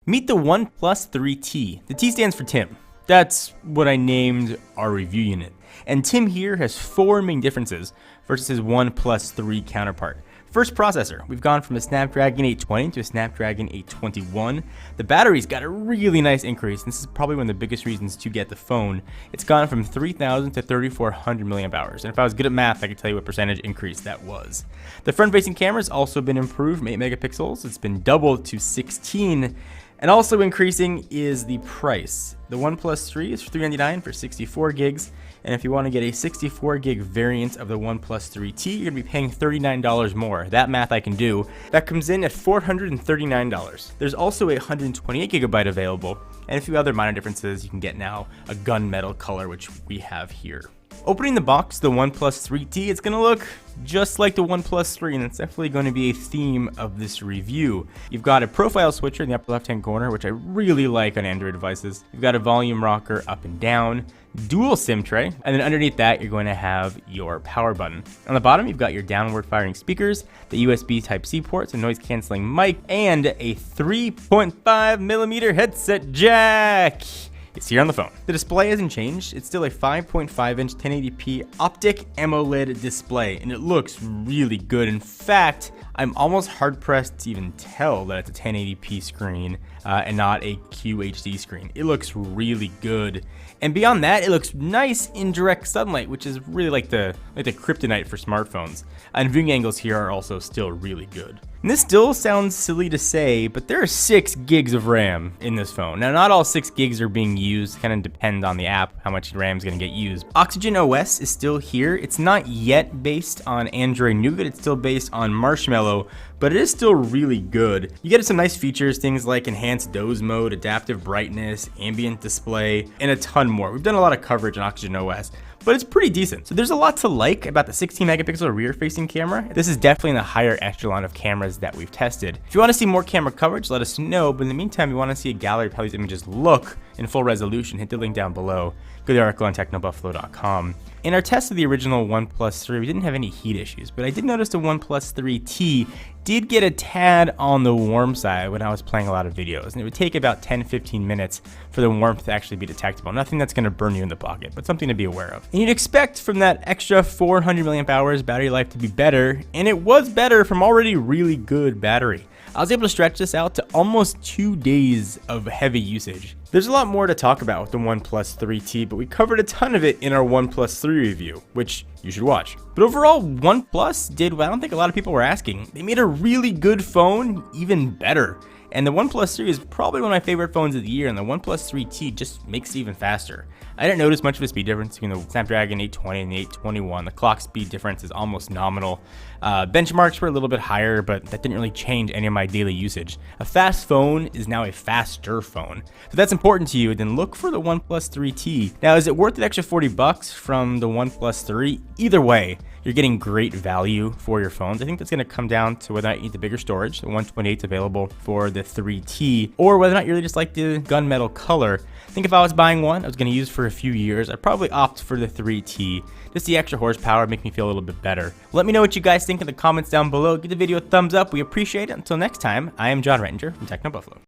Meet the OnePlus 3T. The T stands for Tim. That's what I named our review unit. And Tim here has four main differences versus his OnePlus 3 counterpart. First, processor. We've gone from a Snapdragon 820 to a Snapdragon 821. The battery's got a really nice increase. This is probably one of the biggest reasons to get the phone. It's gone from 3,000 to 3,400 milliamp hours. And if I was good at math, I could tell you what percentage increase that was. The front-facing camera's also been improved from 8 megapixels. It's been doubled to 16. And also increasing is the price. The OnePlus 3 is $399 for 64 gigs. And if you want to get a 64 gig variant of the OnePlus 3T, you're going to be paying $39 more. That math I can do. That comes in at $439. There's also a 128 gigabyte available, and a few other minor differences. You can get now a gunmetal color, which we have here. Opening the box, the OnePlus 3T, it's going to look just like the OnePlus 3, and it's definitely going to be a theme of this review. You've got a profile switcher in the upper left-hand corner, which I really like on Android devices. You've got a volume rocker up and down, dual SIM tray, and then underneath that, you're going to have your power button. On the bottom, you've got your downward-firing speakers, the USB Type-C port, so noise-canceling mic, and a 3.5mm headset jack. It's here on the phone. The display hasn't changed. It's still a 5.5-inch 1080p optic AMOLED display, and it looks really good. In fact, I'm almost hard-pressed to even tell that it's a 1080p screen and not a QHD screen. It looks really good. And beyond that, it looks nice in direct sunlight, which is really like the kryptonite for smartphones. And viewing angles here are also still really good. And this still sounds silly to say, but there are 6 gigs of RAM in this phone. Now, not all 6 gigs are being used, kind of depend on the app, how much RAM is going to get used. Oxygen OS is still here. It's not yet based on Android Nougat, it's still based on Marshmallow, but it is still really good. You get some nice features, things like enhanced doze mode, adaptive brightness, ambient display, and a ton more. We've done a lot of coverage on Oxygen OS, but it's pretty decent. So there's a lot to like about the 16 megapixel rear facing camera. This is definitely in the higher echelon of cameras that we've tested. If you want to see more camera coverage, let us know, but in the meantime, you want to see a gallery of how these images look in full resolution, hit the link down below. Go to the article on technobuffalo.com. In our test of the original OnePlus 3, we didn't have any heat issues, but I did notice the OnePlus 3T did get a tad on the warm side when I was playing a lot of videos, and it would take about 10-15 minutes for the warmth to actually be detectable. Nothing that's going to burn you in the pocket, but something to be aware of. And you'd expect from that extra 400 milliamp hours battery life to be better, and it was better from already really good battery. I was able to stretch this out to almost 2 days of heavy usage. There's a lot more to talk about with the OnePlus 3T, but we covered a ton of it in our OnePlus 3 review, which you should watch. But overall, OnePlus did what I don't think a lot of people were asking. They made a really good phone even better. And the OnePlus 3 is probably one of my favorite phones of the year, and the OnePlus 3T just makes it even faster. I didn't notice much of a speed difference between the Snapdragon 820 and the 821. The clock speed difference is almost nominal. Benchmarks were a little bit higher, but that didn't really change any of my daily usage. A fast phone is now a faster phone. If that's important to you, then look for the OnePlus 3T. Now, is it worth the extra $40 from the OnePlus 3? Either way, you're getting great value for your phones. I think that's going to come down to whether or not you need the bigger storage. The 128 is available for the 3T, or whether or not you really just like the gunmetal color. I think if I was buying one, I was going to use for a few years, I'd probably opt for the 3T. Just the extra horsepower make me feel a little bit better. Let me know what you guys think in the comments down below. Give the video a thumbs up. We appreciate it. Until next time, I am John Rettinger from TechnoBuffalo.